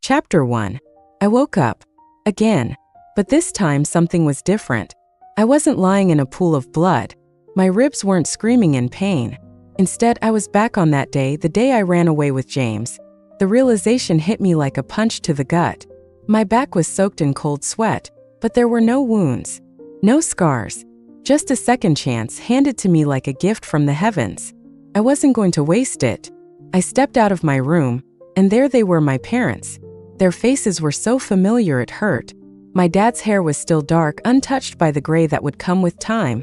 Chapter 1. I woke up. Again. But this time something was different. I wasn't lying in a pool of blood. My ribs weren't screaming in pain. Instead, I was back on that day, the day I ran away with James. The realization hit me like a punch to the gut. My back was soaked in cold sweat, but there were no wounds. No scars. Just a second chance handed to me like a gift from the heavens. I wasn't going to waste it. I stepped out of my room, and there they were, my parents. Their faces were so familiar it hurt. My dad's hair was still dark, untouched by the gray that would come with time,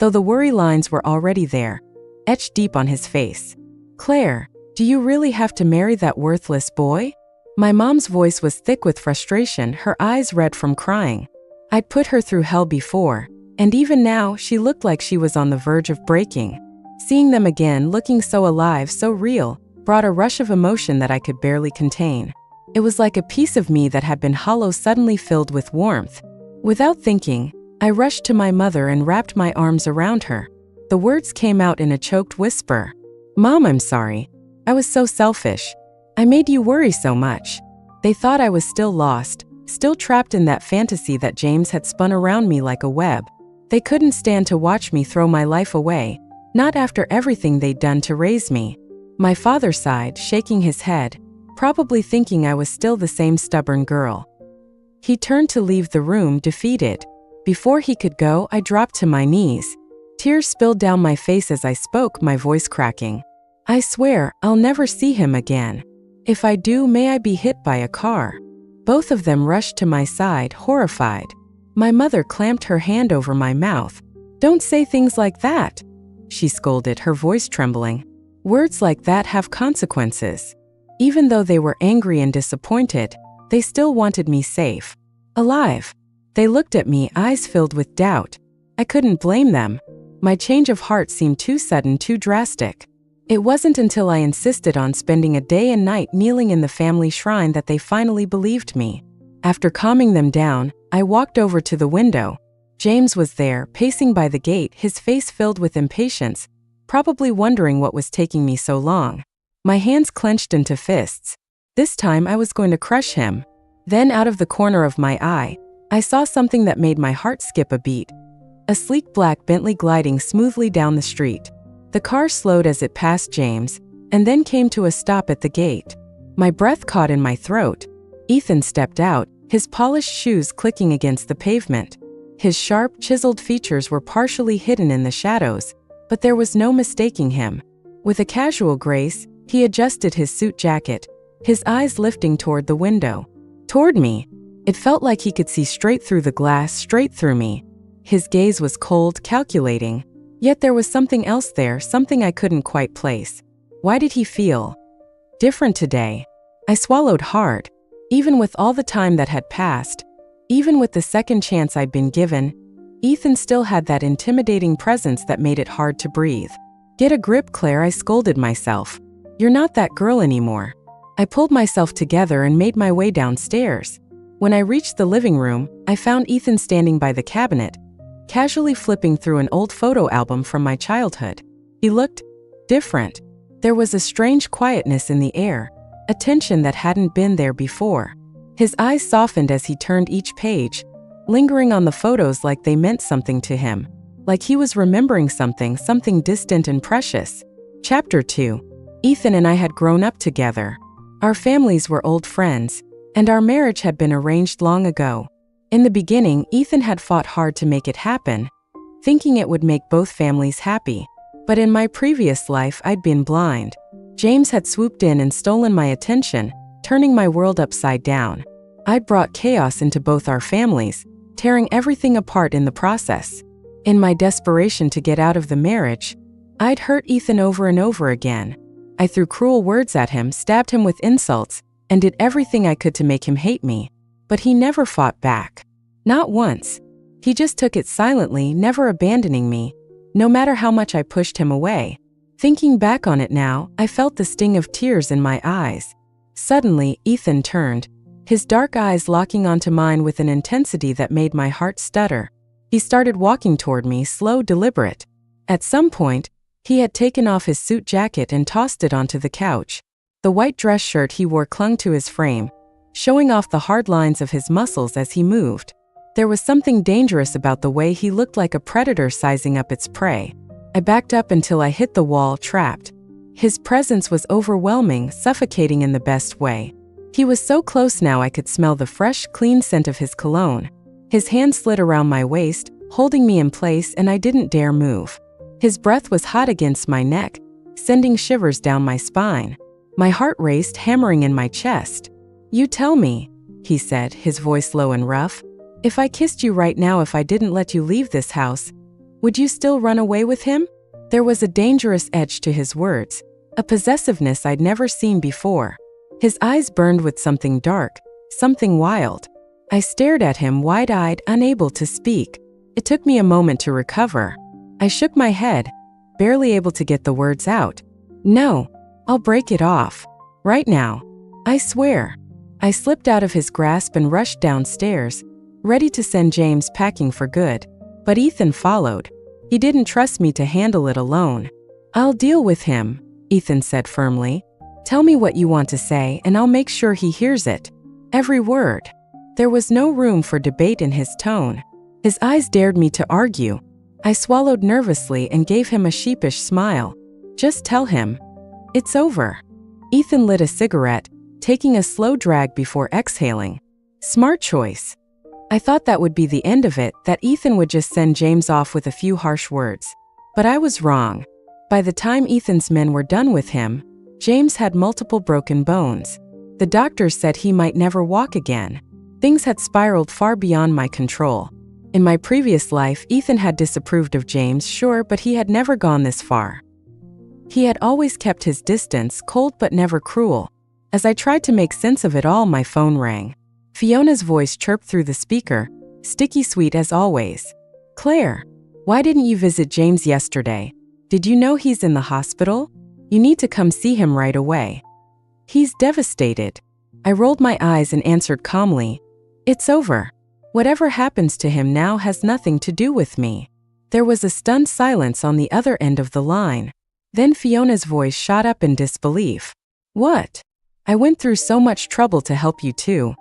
though the worry lines were already there, etched deep on his face. "Claire, do you really have to marry that worthless boy?" My mom's voice was thick with frustration, her eyes red from crying. I'd put her through hell before, and even now she looked like she was on the verge of breaking. Seeing them again, looking so alive, so real, brought a rush of emotion that I could barely contain. It was like a piece of me that had been hollow suddenly filled with warmth. Without thinking, I rushed to my mother and wrapped my arms around her. The words came out in a choked whisper. "Mom, I'm sorry. I was so selfish. I made you worry so much." They thought I was still lost, still trapped in that fantasy that James had spun around me like a web. They couldn't stand to watch me throw my life away, not after everything they'd done to raise me. My father sighed, shaking his head, probably thinking I was still the same stubborn girl. He turned to leave the room, defeated. Before he could go, I dropped to my knees. Tears spilled down my face as I spoke, my voice cracking. "I swear, I'll never see him again. If I do, may I be hit by a car." Both of them rushed to my side, horrified. My mother clamped her hand over my mouth. "Don't say things like that," she scolded, her voice trembling. "Words like that have consequences." Even though they were angry and disappointed, they still wanted me safe. Alive. They looked at me, eyes filled with doubt. I couldn't blame them. My change of heart seemed too sudden, too drastic. It wasn't until I insisted on spending a day and night kneeling in the family shrine that they finally believed me. After calming them down, I walked over to the window. James was there, pacing by the gate, his face filled with impatience, probably wondering what was taking me so long. My hands clenched into fists. This time I was going to crush him. Then out of the corner of my eye, I saw something that made my heart skip a beat. A sleek black Bentley gliding smoothly down the street. The car slowed as it passed James, and then came to a stop at the gate. My breath caught in my throat. Ethan stepped out, his polished shoes clicking against the pavement. His sharp, chiseled features were partially hidden in the shadows, but there was no mistaking him. With a casual grace, he adjusted his suit jacket, his eyes lifting toward the window. Toward me. It felt like he could see straight through the glass, straight through me. His gaze was cold, calculating. Yet there was something else there, something I couldn't quite place. Why did he feel different today? I swallowed hard. Even with all the time that had passed, even with the second chance I'd been given, Ethan still had that intimidating presence that made it hard to breathe. "Get a grip, Claire," I scolded myself. "You're not that girl anymore." I pulled myself together and made my way downstairs. When I reached the living room, I found Ethan standing by the cabinet, casually flipping through an old photo album from my childhood. He looked different. There was a strange quietness in the air, a tension that hadn't been there before. His eyes softened as he turned each page, lingering on the photos like they meant something to him, like he was remembering something distant and precious. Chapter 2. Ethan and I had grown up together. Our families were old friends, and our marriage had been arranged long ago. In the beginning, Ethan had fought hard to make it happen, thinking it would make both families happy. But in my previous life, I'd been blind. James had swooped in and stolen my attention, turning my world upside down. I'd brought chaos into both our families, tearing everything apart in the process. In my desperation to get out of the marriage, I'd hurt Ethan over and over again. I threw cruel words at him, stabbed him with insults, and did everything I could to make him hate me. But he never fought back. Not once. He just took it silently, never abandoning me, no matter how much I pushed him away. Thinking back on it now, I felt the sting of tears in my eyes. Suddenly, Ethan turned, his dark eyes locking onto mine with an intensity that made my heart stutter. He started walking toward me, slow, deliberate. At some point, he had taken off his suit jacket and tossed it onto the couch. The white dress shirt he wore clung to his frame, showing off the hard lines of his muscles as he moved. There was something dangerous about the way he looked, like a predator sizing up its prey. I backed up until I hit the wall, trapped. His presence was overwhelming, suffocating in the best way. He was so close now I could smell the fresh, clean scent of his cologne. His hand slid around my waist, holding me in place, and I didn't dare move. His breath was hot against my neck, sending shivers down my spine. My heart raced, hammering in my chest. "You tell me," he said, his voice low and rough. "If I kissed you right now, if I didn't let you leave this house, would you still run away with him?" There was a dangerous edge to his words, a possessiveness I'd never seen before. His eyes burned with something dark, something wild. I stared at him wide-eyed, unable to speak. It took me a moment to recover. I shook my head, barely able to get the words out. "No, I'll break it off. Right now. I swear." I slipped out of his grasp and rushed downstairs, ready to send James packing for good. But Ethan followed. He didn't trust me to handle it alone. "I'll deal with him," Ethan said firmly. "Tell me what you want to say and I'll make sure he hears it. Every word." There was no room for debate in his tone. His eyes dared me to argue. I swallowed nervously and gave him a sheepish smile. "Just tell him. It's over." Ethan lit a cigarette, taking a slow drag before exhaling. Smart choice. I thought that would be the end of it, that Ethan would just send James off with a few harsh words. But I was wrong. By the time Ethan's men were done with him, James had multiple broken bones. The doctors said he might never walk again. Things had spiraled far beyond my control. In my previous life, Ethan had disapproved of James, sure, but he had never gone this far. He had always kept his distance, cold but never cruel. As I tried to make sense of it all, my phone rang. Fiona's voice chirped through the speaker, sticky sweet as always. "Claire, why didn't you visit James yesterday? Did you know he's in the hospital? You need to come see him right away." "He's devastated." I rolled my eyes and answered calmly, "It's over. Whatever happens to him now has nothing to do with me." There was a stunned silence on the other end of the line. Then Fiona's voice shot up in disbelief. "What? I went through so much trouble to help you too.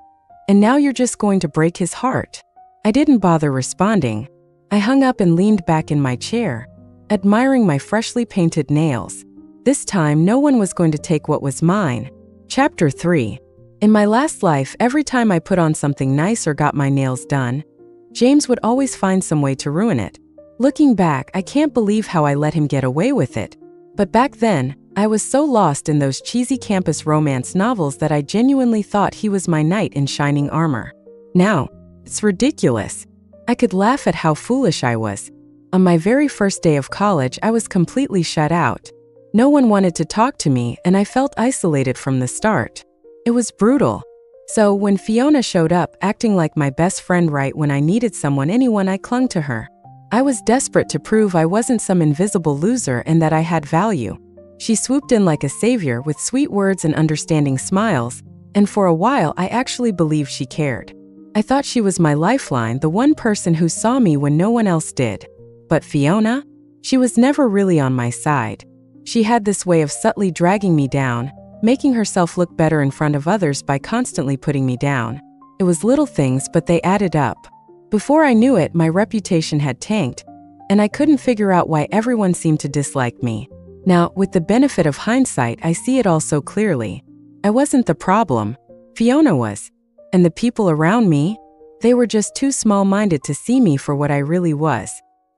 And now you're just going to break his heart?" I didn't bother responding. I hung up and leaned back in my chair, admiring my freshly painted nails. This time, no one was going to take what was mine. Chapter 3. In my last life, every time I put on something nice or got my nails done, James would always find some way to ruin it. Looking back, I can't believe how I let him get away with it. But back then, I was so lost in those cheesy campus romance novels that I genuinely thought he was my knight in shining armor. Now, it's ridiculous. I could laugh at how foolish I was. On my very first day of college, I was completely shut out. No one wanted to talk to me, and I felt isolated from the start. It was brutal. So when Fiona showed up, acting like my best friend right when I needed anyone, I clung to her. I was desperate to prove I wasn't some invisible loser and that I had value. She swooped in like a savior with sweet words and understanding smiles, and for a while I actually believed she cared. I thought she was my lifeline, the one person who saw me when no one else did. But Fiona? She was never really on my side. She had this way of subtly dragging me down, making herself look better in front of others by constantly putting me down. It was little things, but they added up. Before I knew it, my reputation had tanked, and I couldn't figure out why everyone seemed to dislike me. Now, with the benefit of hindsight, I see it all so clearly. I wasn't the problem. Fiona was. And the people around me, they were just too small-minded to see me for what I really was.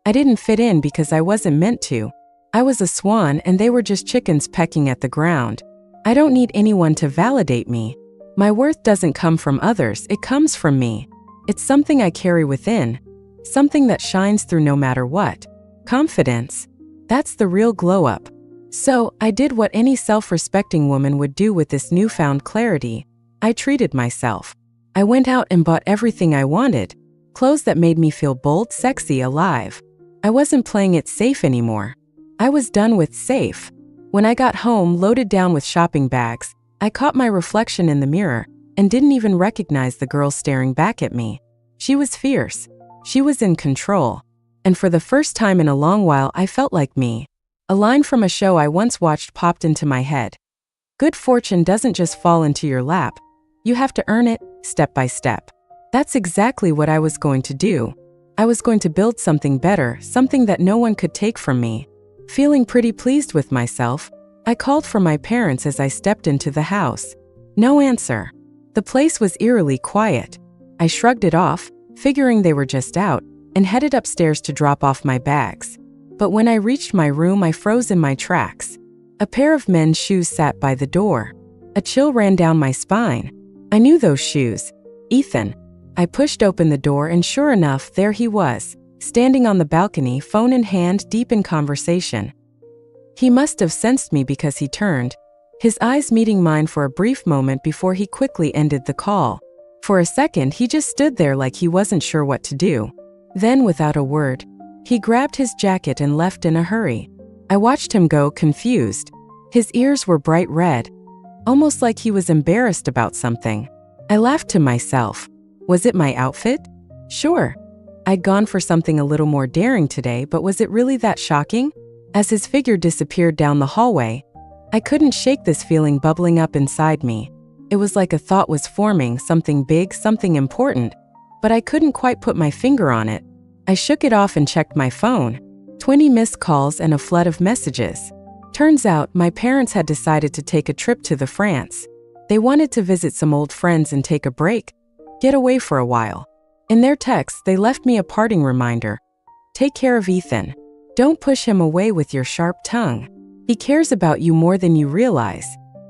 I didn't fit in because I wasn't meant to. I was a swan and they were just chickens pecking at the ground. I don't need anyone to validate me. My worth doesn't come from others, it comes from me. It's something I carry within, something that shines through no matter what. Confidence. That's the real glow-up. So, I did what any self-respecting woman would do with this newfound clarity. I treated myself. I went out and bought everything I wanted. Clothes that made me feel bold, sexy, alive. I wasn't playing it safe anymore. I was done with safe. When I got home, loaded down with shopping bags, I caught my reflection in the mirror and didn't even recognize the girl staring back at me. She was fierce. She was in control. And for the first time in a long while, I felt like me. A line from a show I once watched popped into my head. Good fortune doesn't just fall into your lap. You have to earn it, step by step. That's exactly what I was going to do. I was going to build something better, something that no one could take from me. Feeling pretty pleased with myself, I called for my parents as I stepped into the house. No answer. The place was eerily quiet. I shrugged it off, figuring they were just out, and headed upstairs to drop off my bags. But when I reached my room, I froze in my tracks. A pair of men's shoes sat by the door. A chill ran down my spine. I knew those shoes. Ethan. I pushed open the door and sure enough, there he was, standing on the balcony, phone in hand, deep in conversation. He must have sensed me because he turned, his eyes meeting mine for a brief moment before he quickly ended the call. For a second, he just stood there like he wasn't sure what to do. Then, without a word, he grabbed his jacket and left in a hurry. I watched him go, confused. His ears were bright red, almost like he was embarrassed about something. I laughed to myself. Was it my outfit? Sure. I'd gone for something a little more daring today, but was it really that shocking? As his figure disappeared down the hallway, I couldn't shake this feeling bubbling up inside me. It was like a thought was forming, something big, something important, but I couldn't quite put my finger on it. I shook it off and checked my phone. 20 missed calls and a flood of messages. Turns out, my parents had decided to take a trip to France. They wanted to visit some old friends and take a break, get away for a while. In their texts, they left me a parting reminder. Take care of Ethan. Don't push him away with your sharp tongue. He cares about you more than you realize.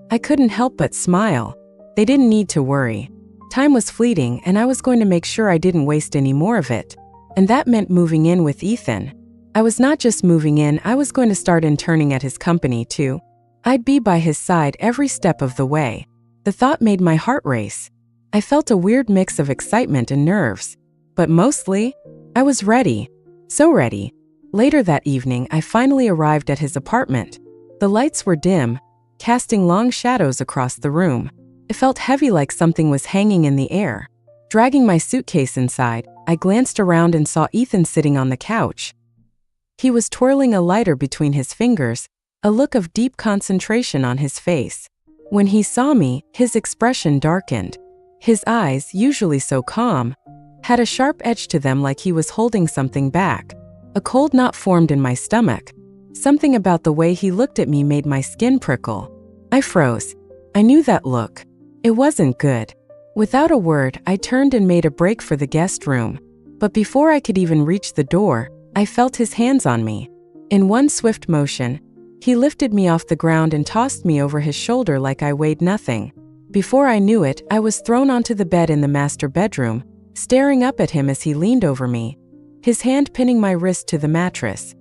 I couldn't help but smile. They didn't need to worry. Time was fleeting and I was going to make sure I didn't waste any more of it. And that meant moving in with Ethan. I was not just moving in, I was going to start interning at his company too. I'd be by his side every step of the way. The thought made my heart race. I felt a weird mix of excitement and nerves. But mostly, I was ready. So ready. Later that evening, I finally arrived at his apartment. The lights were dim, casting long shadows across the room. It felt heavy, like something was hanging in the air. Dragging my suitcase inside, I glanced around and saw Ethan sitting on the couch. He was twirling a lighter between his fingers, a look of deep concentration on his face. When he saw me, his expression darkened. His eyes, usually so calm, had a sharp edge to them, like he was holding something back. A cold knot formed in my stomach. Something about the way he looked at me made my skin prickle. I froze. I knew that look. It wasn't good. Without a word, I turned and made a break for the guest room. But before I could even reach the door, I felt his hands on me. In one swift motion, he lifted me off the ground and tossed me over his shoulder like I weighed nothing. Before I knew it, I was thrown onto the bed in the master bedroom, staring up at him as he leaned over me, his hand pinning my wrist to the mattress.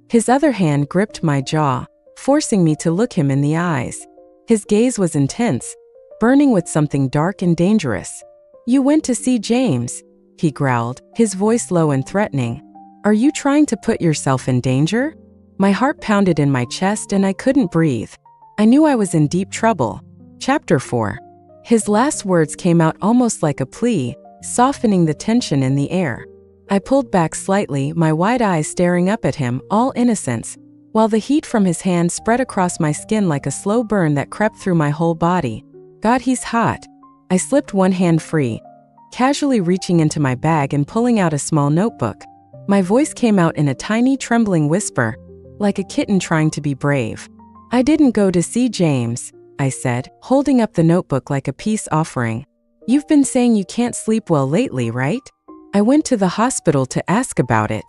His other hand gripped my jaw, forcing me to look him in the eyes. His gaze was intense, burning with something dark and dangerous. "You went to see James," he growled, his voice low and threatening. "Are you trying to put yourself in danger?" My heart pounded in my chest and I couldn't breathe. I knew I was in deep trouble. Chapter 4. His last words came out almost like a plea, softening the tension in the air. I pulled back slightly, my wide eyes staring up at him, all innocence, while the heat from his hand spread across my skin like a slow burn that crept through my whole body. God, he's hot. I slipped one hand free, casually reaching into my bag and pulling out a small notebook. My voice came out in a tiny, trembling whisper, like a kitten trying to be brave. "I didn't go to see James," I said, holding up the notebook like a peace offering. "You've been saying you can't sleep well lately, right? I went to the hospital to ask about it.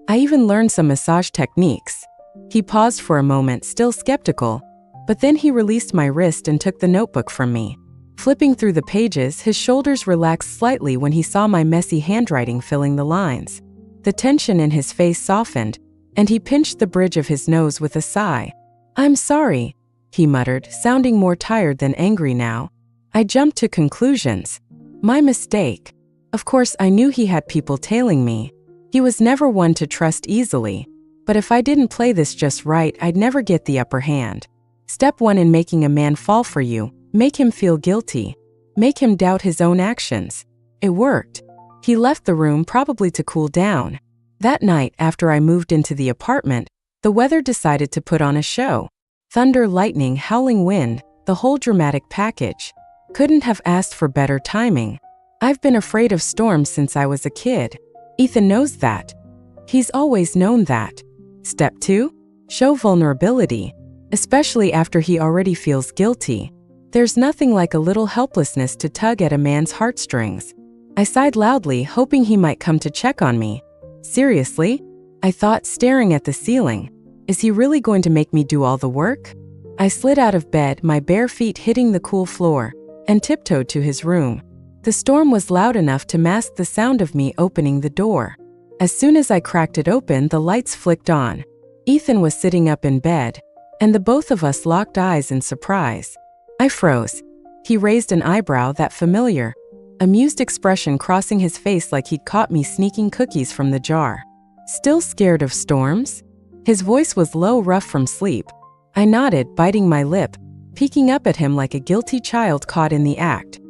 I even learned some massage techniques." He paused for a moment, still skeptical, but then he released my wrist and took the notebook from me. Flipping through the pages, his shoulders relaxed slightly when he saw my messy handwriting filling the lines. The tension in his face softened, and he pinched the bridge of his nose with a sigh. "I'm sorry," he muttered, sounding more tired than angry now. I jumped to conclusions. My mistake. Of course, I knew he had people tailing me. He was never one to trust easily. But if I didn't play this just right, I'd never get the upper hand. Step 1 in making a man fall for you: make him feel guilty. Make him doubt his own actions. It worked. He left the room, probably to cool down. That night, after I moved into the apartment, the weather decided to put on a show. Thunder, lightning, howling wind, the whole dramatic package. Couldn't have asked for better timing. I've been afraid of storms since I was a kid. Ethan knows that. He's always known that. Step 2. Show vulnerability, especially after he already feels guilty. There's nothing like a little helplessness to tug at a man's heartstrings. I sighed loudly, hoping he might come to check on me. Seriously? I thought, staring at the ceiling. Is he really going to make me do all the work? I slid out of bed, my bare feet hitting the cool floor, and tiptoed to his room. The storm was loud enough to mask the sound of me opening the door. As soon as I cracked it open, the lights flicked on. Ethan was sitting up in bed, and the both of us locked eyes in surprise. I froze. He raised an eyebrow, that familiar, amused expression crossing his face like he'd caught me sneaking cookies from the jar. Still scared of storms? His voice was low, rough from sleep. I nodded, biting my lip, peeking up at him like a guilty child caught in the act.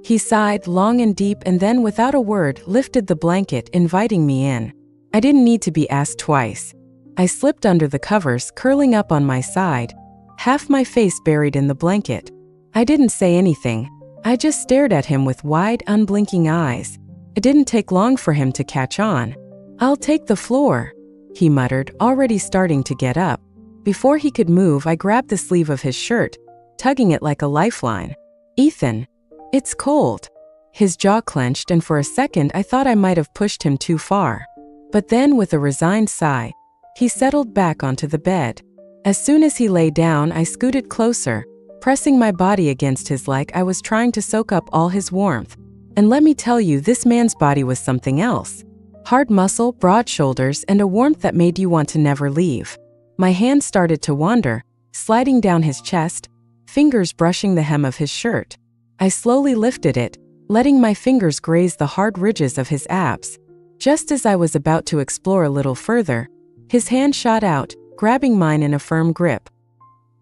He sighed long and deep and then, without a word, lifted the blanket, inviting me in. I didn't need to be asked twice. I slipped under the covers, curling up on my side, half my face buried in the blanket. I didn't say anything. I just stared at him with wide, unblinking eyes. It didn't take long for him to catch on. "I'll take the floor," he muttered, already starting to get up. Before he could move, I grabbed the sleeve of his shirt, tugging it like a lifeline. "Ethan, it's cold." His jaw clenched, and for a second I thought I might have pushed him too far. But then, with a resigned sigh, he settled back onto the bed. As soon as he lay down, I scooted closer, pressing my body against his like I was trying to soak up all his warmth. And let me tell you, this man's body was something else. Hard muscle, broad shoulders, and a warmth that made you want to never leave. My hand started to wander, sliding down his chest, fingers brushing the hem of his shirt. I slowly lifted it, letting my fingers graze the hard ridges of his abs. Just as I was about to explore a little further, his hand shot out, grabbing mine in a firm grip.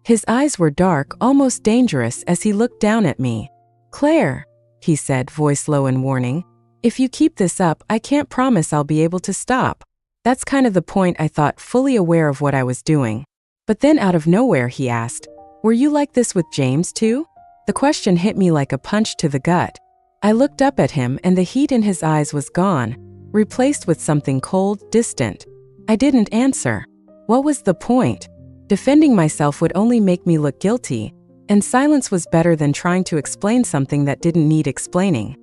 His eyes were dark, almost dangerous, as he looked down at me. "Claire," he said, voice low and warning, "if you keep this up, I can't promise I'll be able to stop." That's kind of the point, I thought, fully aware of what I was doing. But then out of nowhere he asked, "Were you like this with James too?" The question hit me like a punch to the gut. I looked up at him, and the heat in his eyes was gone, replaced with something cold, distant. I didn't answer. What was the point? Defending myself would only make me look guilty, and silence was better than trying to explain something that didn't need explaining.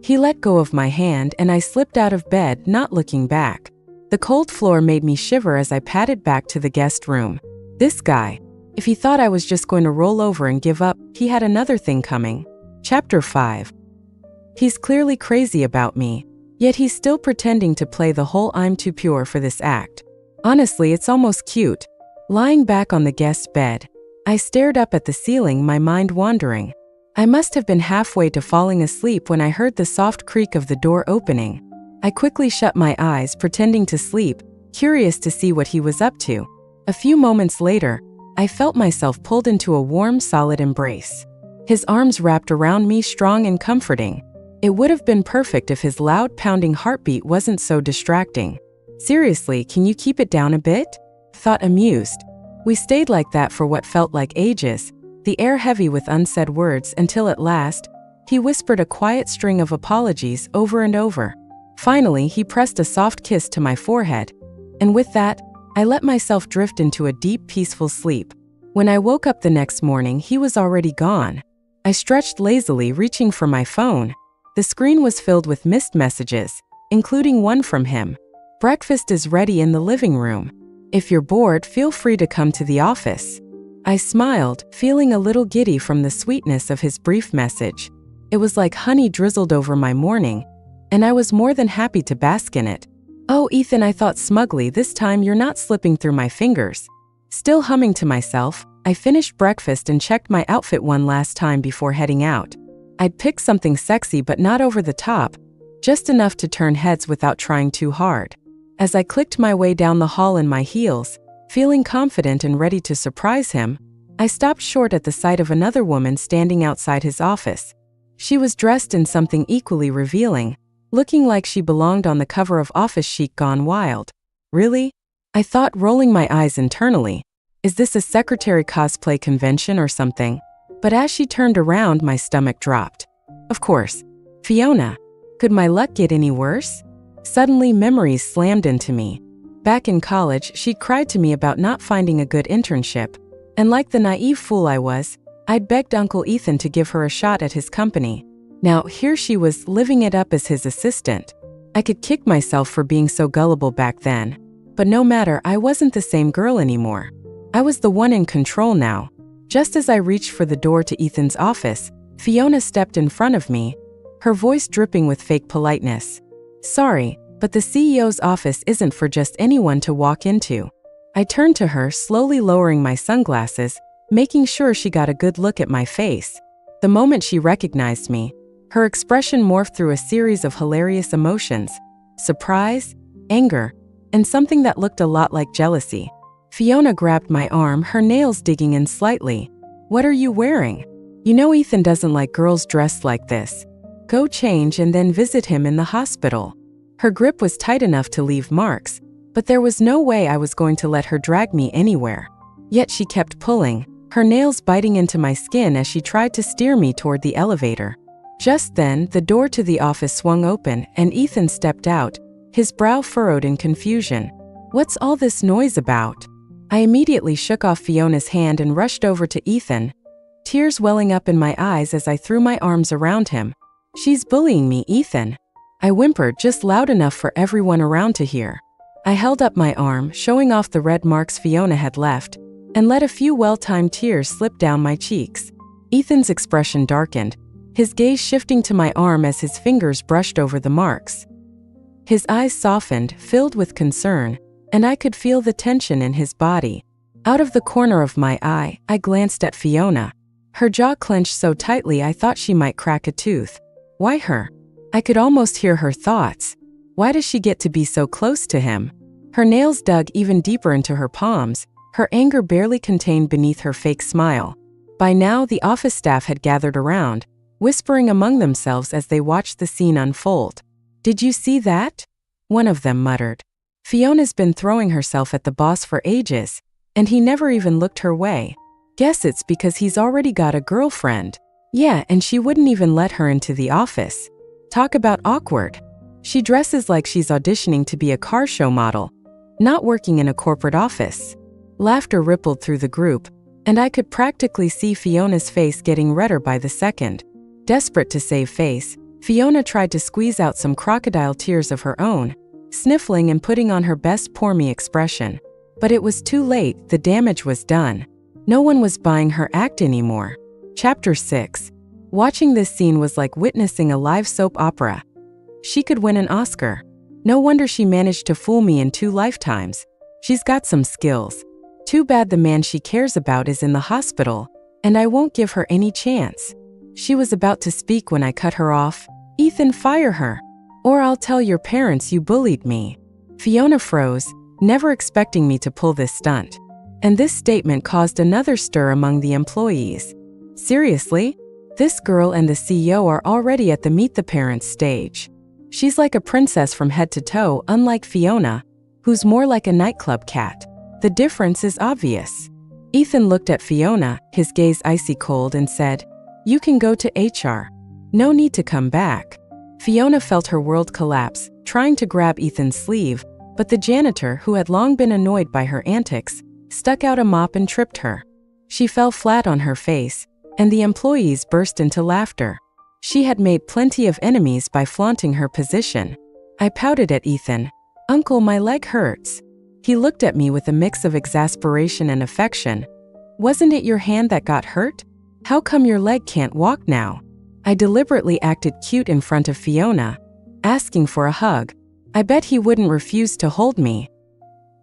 He let go of my hand, and I slipped out of bed, not looking back. The cold floor made me shiver as I padded back to the guest room. This guy, if he thought I was just going to roll over and give up, he had another thing coming. Chapter 5. He's clearly crazy about me, yet he's still pretending to play the whole "I'm too pure for this" act. Honestly, it's almost cute. Lying back on the guest's bed, I stared up at the ceiling, my mind wandering. I must have been halfway to falling asleep when I heard the soft creak of the door opening. I quickly shut my eyes, pretending to sleep, curious to see what he was up to. A few moments later, I felt myself pulled into a warm, solid embrace. His arms wrapped around me, strong and comforting. It would have been perfect if his loud, pounding heartbeat wasn't so distracting. "Seriously, can you keep it down a bit?" thought, amused. We stayed like that for what felt like ages, the air heavy with unsaid words, until at last, he whispered a quiet string of apologies over and over. Finally, he pressed a soft kiss to my forehead, and with that, I let myself drift into a deep, peaceful sleep. When I woke up the next morning, he was already gone. I stretched lazily, reaching for my phone. The screen was filled with missed messages, including one from him. "Breakfast is ready in the living room. If you're bored, feel free to come to the office." I smiled, feeling a little giddy from the sweetness of his brief message. It was like honey drizzled over my morning, and I was more than happy to bask in it. "Oh, Ethan," I thought smugly, "this time you're not slipping through my fingers." Still humming to myself, I finished breakfast and checked my outfit one last time before heading out. I'd picked something sexy but not over the top, just enough to turn heads without trying too hard. As I clicked my way down the hall in my heels, feeling confident and ready to surprise him, I stopped short at the sight of another woman standing outside his office. She was dressed in something equally revealing, looking like she belonged on the cover of Office Chic Gone Wild. "Really?" I thought, rolling my eyes internally. "Is this a secretary cosplay convention or something?" But as she turned around, my stomach dropped. Of course. Fiona. Could my luck get any worse? Suddenly, memories slammed into me. Back in college, she'd cried to me about not finding a good internship. And like the naive fool I was, I'd begged Uncle Ethan to give her a shot at his company. Now, here she was, living it up as his assistant. I could kick myself for being so gullible back then. But no matter, I wasn't the same girl anymore. I was the one in control now. Just as I reached for the door to Ethan's office, Fiona stepped in front of me, her voice dripping with fake politeness. Sorry, but the CEO's office isn't for just anyone to walk into. I turned to her, slowly lowering my sunglasses, making sure she got a good look at my face. The moment she recognized me, her expression morphed through a series of hilarious emotions: surprise, anger, and something that looked a lot like jealousy. Fiona grabbed my arm, her nails digging in slightly. What are you wearing? You know Ethan doesn't like girls dressed like this. Go change and then visit him in the hospital. Her grip was tight enough to leave marks, but there was no way I was going to let her drag me anywhere. Yet she kept pulling, her nails biting into my skin as she tried to steer me toward the elevator. Just then, the door to the office swung open and Ethan stepped out, his brow furrowed in confusion. What's all this noise about? I immediately shook off Fiona's hand and rushed over to Ethan, tears welling up in my eyes as I threw my arms around him. She's bullying me, Ethan. I whimpered just loud enough for everyone around to hear. I held up my arm, showing off the red marks Fiona had left, and let a few well-timed tears slip down my cheeks. Ethan's expression darkened, his gaze shifting to my arm as his fingers brushed over the marks. His eyes softened, filled with concern, and I could feel the tension in his body. Out of the corner of my eye, I glanced at Fiona. Her jaw clenched so tightly I thought she might crack a tooth. Why her? I could almost hear her thoughts. Why does she get to be so close to him? Her nails dug even deeper into her palms, her anger barely contained beneath her fake smile. By now, the office staff had gathered around, whispering among themselves as they watched the scene unfold. Did you see that? One of them muttered. Fiona's been throwing herself at the boss for ages, and he never even looked her way. Guess it's because he's already got a girlfriend. Yeah, and she wouldn't even let her into the office. Talk about awkward. She dresses like she's auditioning to be a car show model, not working in a corporate office. Laughter rippled through the group, and I could practically see Fiona's face getting redder by the second. Desperate to save face, Fiona tried to squeeze out some crocodile tears of her own, sniffling and putting on her best poor me expression. But it was too late, the damage was done. No one was buying her act anymore. Chapter 6. Watching this scene was like witnessing a live soap opera. She could win an Oscar. No wonder she managed to fool me in 2 lifetimes. She's got some skills. Too bad the man she cares about is in the hospital, and I won't give her any chance. She was about to speak when I cut her off. Ethan, fire her, or I'll tell your parents you bullied me. Fiona froze, never expecting me to pull this stunt. And this statement caused another stir among the employees. Seriously? This girl and the CEO are already at the meet the parents stage. She's like a princess from head to toe, unlike Fiona, who's more like a nightclub cat. The difference is obvious. Ethan looked at Fiona, his gaze icy cold, and said, "You can go to HR. No need to come back." Fiona felt her world collapse, trying to grab Ethan's sleeve, but the janitor, who had long been annoyed by her antics, stuck out a mop and tripped her. She fell flat on her face, and the employees burst into laughter. She had made plenty of enemies by flaunting her position. I pouted at Ethan. "Uncle, my leg hurts." He looked at me with a mix of exasperation and affection. "Wasn't it your hand that got hurt? How come your leg can't walk now?" I deliberately acted cute in front of Fiona, asking for a hug. I bet he wouldn't refuse to hold me.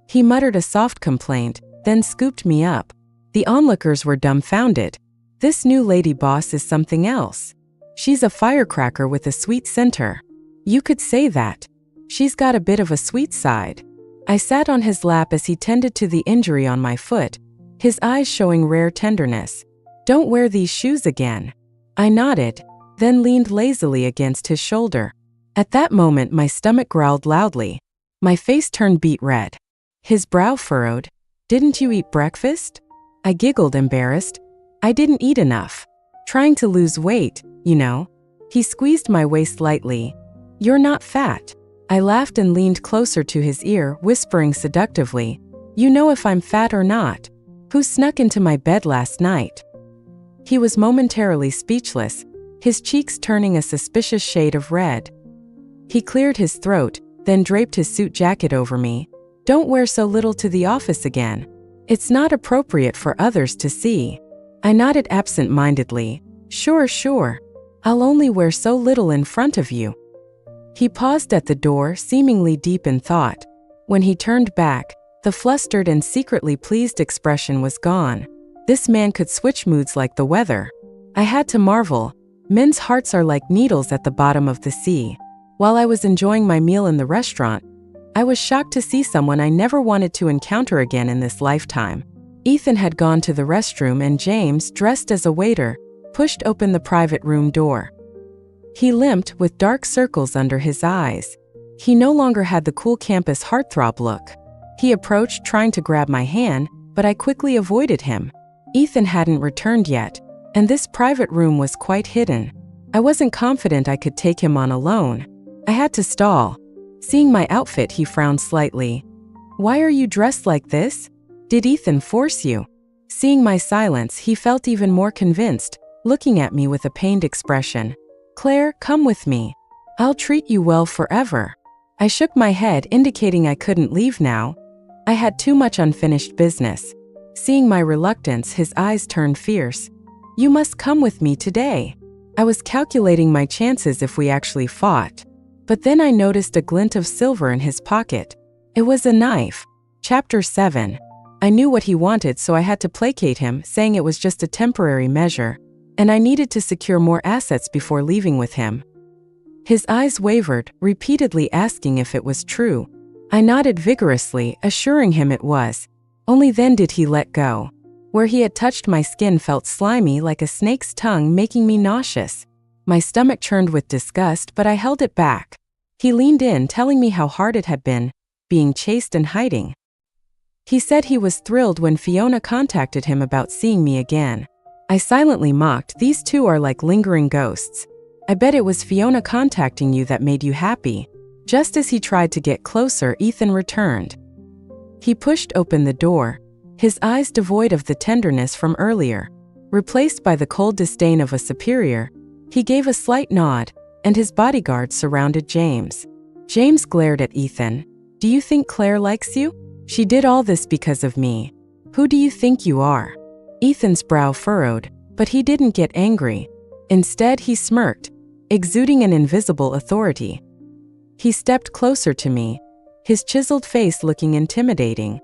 He muttered a soft complaint, then scooped me up. The onlookers were dumbfounded. This new lady boss is something else. She's a firecracker with a sweet center. You could say that. She's got a bit of a sweet side. I sat on his lap as he tended to the injury on my foot, his eyes showing rare tenderness. "Don't wear these shoes again." I nodded, then leaned lazily against his shoulder. At that moment, my stomach growled loudly. My face turned beet red. His brow furrowed. "Didn't you eat breakfast?" I giggled, embarrassed. "I didn't eat enough." Trying to lose weight, you know. He squeezed my waist lightly. You're not fat. I laughed and leaned closer to his ear, whispering seductively, you know if I'm fat or not. Who snuck into my bed last night? He was momentarily speechless, his cheeks turning a suspicious shade of red. He cleared his throat, then draped his suit jacket over me. Don't wear so little to the office again. It's not appropriate for others to see. I nodded absent-mindedly. Sure. I'll only wear so little in front of you. He paused at the door, seemingly deep in thought. When he turned back, the flustered and secretly pleased expression was gone. This man could switch moods like the weather. I had to marvel. Men's hearts are like needles at the bottom of the sea. While I was enjoying my meal in the restaurant, I was shocked to see someone I never wanted to encounter again in this lifetime. Ethan had gone to the restroom and James, dressed as a waiter, pushed open the private room door. He limped with dark circles under his eyes. He no longer had the cool campus heartthrob look. He approached, trying to grab my hand, but I quickly avoided him. Ethan hadn't returned yet, and this private room was quite hidden. I wasn't confident I could take him on alone. I had to stall. Seeing my outfit, he frowned slightly. Why are you dressed like this? Did Ethan force you? Seeing my silence, he felt even more convinced, looking at me with a pained expression. Claire, come with me. I'll treat you well forever. I shook my head, indicating I couldn't leave now. I had too much unfinished business. Seeing my reluctance, his eyes turned fierce. You must come with me today. I was calculating my chances if we actually fought. But then I noticed a glint of silver in his pocket. It was a knife. Chapter 7. I knew what he wanted, so I had to placate him, saying it was just a temporary measure, and I needed to secure more assets before leaving with him. His eyes wavered, repeatedly asking if it was true. I nodded vigorously, assuring him it was. Only then did he let go. Where he had touched my skin felt slimy like a snake's tongue, making me nauseous. My stomach churned with disgust, but I held it back. He leaned in, telling me how hard it had been, being chased and hiding. He said he was thrilled when Fiona contacted him about seeing me again. I silently mocked, these two are like lingering ghosts. I bet it was Fiona contacting you that made you happy. Just as he tried to get closer, Ethan returned. He pushed open the door, his eyes devoid of the tenderness from earlier. Replaced by the cold disdain of a superior, he gave a slight nod, and his bodyguards surrounded James. James glared at Ethan. Do you think Claire likes you? She did all this because of me. Who do you think you are? Ethan's brow furrowed, but he didn't get angry. Instead, he smirked, exuding an invisible authority. He stepped closer to me, his chiseled face looking intimidating.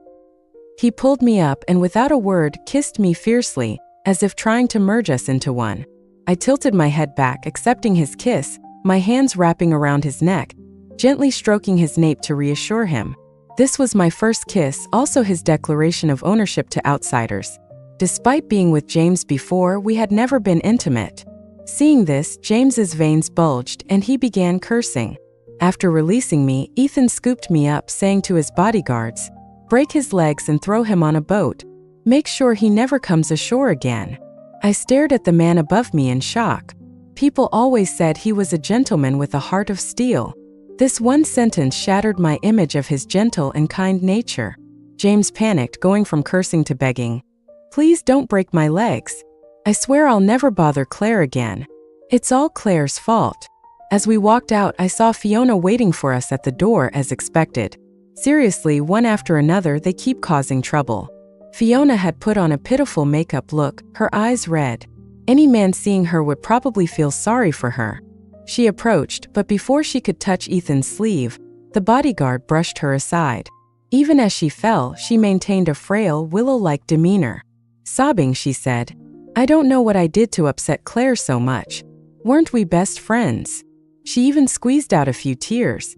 He pulled me up and without a word kissed me fiercely, as if trying to merge us into one. I tilted my head back, accepting his kiss, my hands wrapping around his neck, gently stroking his nape to reassure him. This was my first kiss, also his declaration of ownership to outsiders. Despite being with James before, we had never been intimate. Seeing this, James's veins bulged and he began cursing. After releasing me, Ethan scooped me up, saying to his bodyguards, break his legs and throw him on a boat. Make sure he never comes ashore again. I stared at the man above me in shock. People always said he was a gentleman with a heart of steel. This one sentence shattered my image of his gentle and kind nature. James panicked, going from cursing to begging. Please don't break my legs. I swear I'll never bother Claire again. It's all Claire's fault. As we walked out, I saw Fiona waiting for us at the door as expected. Seriously, one after another, they keep causing trouble. Fiona had put on a pitiful makeup look, her eyes red. Any man seeing her would probably feel sorry for her. She approached, but before she could touch Ethan's sleeve, the bodyguard brushed her aside. Even as she fell, she maintained a frail, willow-like demeanor. Sobbing, she said, I don't know what I did to upset Claire so much. Weren't we best friends? She even squeezed out a few tears.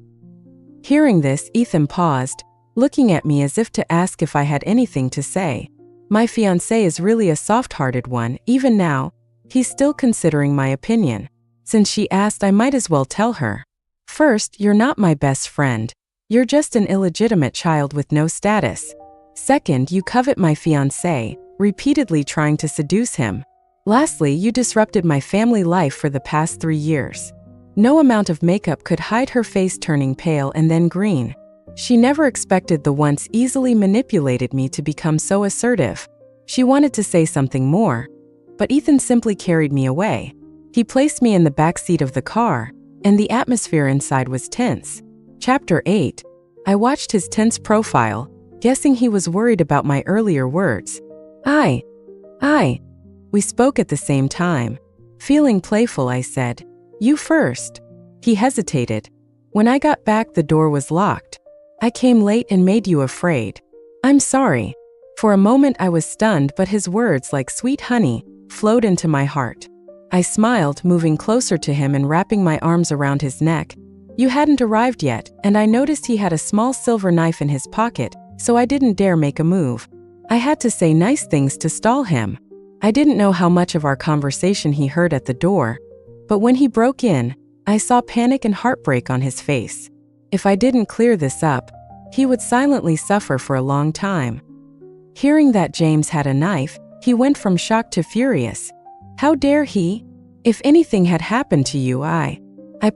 Hearing this, Ethan paused, looking at me as if to ask if I had anything to say. My fiancé is really a soft-hearted one. Even now, he's still considering my opinion. Since she asked, I might as well tell her. First, you're not my best friend. You're just an illegitimate child with no status. Second, you covet my fiancé, repeatedly trying to seduce him. Lastly, you disrupted my family life for the past 3 years." No amount of makeup could hide her face turning pale and then green. She never expected the once easily manipulated me to become so assertive. She wanted to say something more, but Ethan simply carried me away. He placed me in the back seat of the car, and the atmosphere inside was tense. Chapter 8. I watched his tense profile, guessing he was worried about my earlier words. I. We spoke at the same time. Feeling playful, I said, "You first." He hesitated. "When I got back, the door was locked. I came late and made you afraid." "I'm sorry." For a moment I was stunned, but his words, like sweet honey, flowed into my heart. I smiled, moving closer to him and wrapping my arms around his neck. You hadn't arrived yet, and I noticed he had a small silver knife in his pocket, so I didn't dare make a move. I had to say nice things to stall him. I didn't know how much of our conversation he heard at the door, but when he broke in, I saw panic and heartbreak on his face. If I didn't clear this up, he would silently suffer for a long time. Hearing that James had a knife, he went from shocked to furious. How dare he? If anything had happened to you, I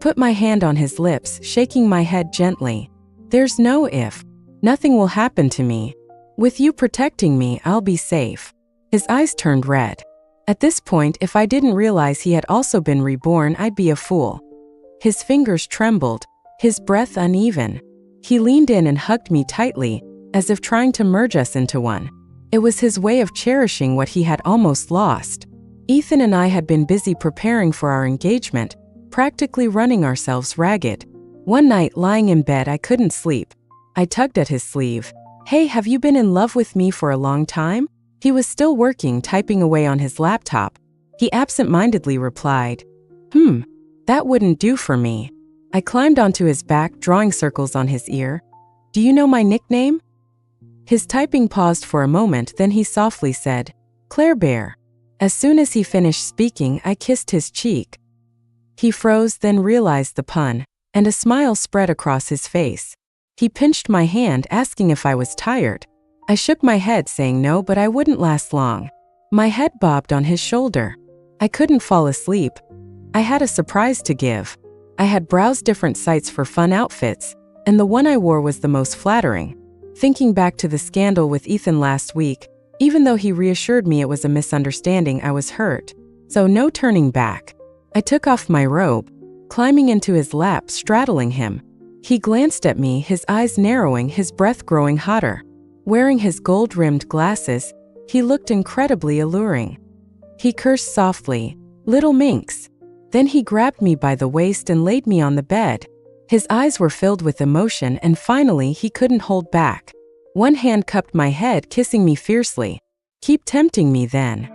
put my hand on his lips, shaking my head gently. There's no if. Nothing will happen to me. With you protecting me, I'll be safe. His eyes turned red. At this point, if I didn't realize he had also been reborn, I'd be a fool. His fingers trembled, his breath uneven. He leaned in and hugged me tightly, as if trying to merge us into one. It was his way of cherishing what he had almost lost. Ethan and I had been busy preparing for our engagement, practically running ourselves ragged. One night, lying in bed, I couldn't sleep. I tugged at his sleeve. "Hey, have you been in love with me for a long time?" He was still working, typing away on his laptop. He absent-mindedly replied, That wouldn't do for me." I climbed onto his back, drawing circles on his ear. "Do you know my nickname?" His typing paused for a moment, then he softly said, "Claire Bear." As soon as he finished speaking, I kissed his cheek. He froze, then realized the pun, and a smile spread across his face. He pinched my hand, asking if I was tired. I shook my head, saying no, but I wouldn't last long. My head bobbed on his shoulder. I couldn't fall asleep. I had a surprise to give. I had browsed different sites for fun outfits, and the one I wore was the most flattering. Thinking back to the scandal with Ethan last week, even though he reassured me it was a misunderstanding, I was hurt. So no turning back. I took off my robe, climbing into his lap, straddling him. He glanced at me, his eyes narrowing, his breath growing hotter. Wearing his gold-rimmed glasses, he looked incredibly alluring. He cursed softly, "Little minx." Then he grabbed me by the waist and laid me on the bed. His eyes were filled with emotion, and finally he couldn't hold back. One hand cupped my head, kissing me fiercely. "Keep tempting me then."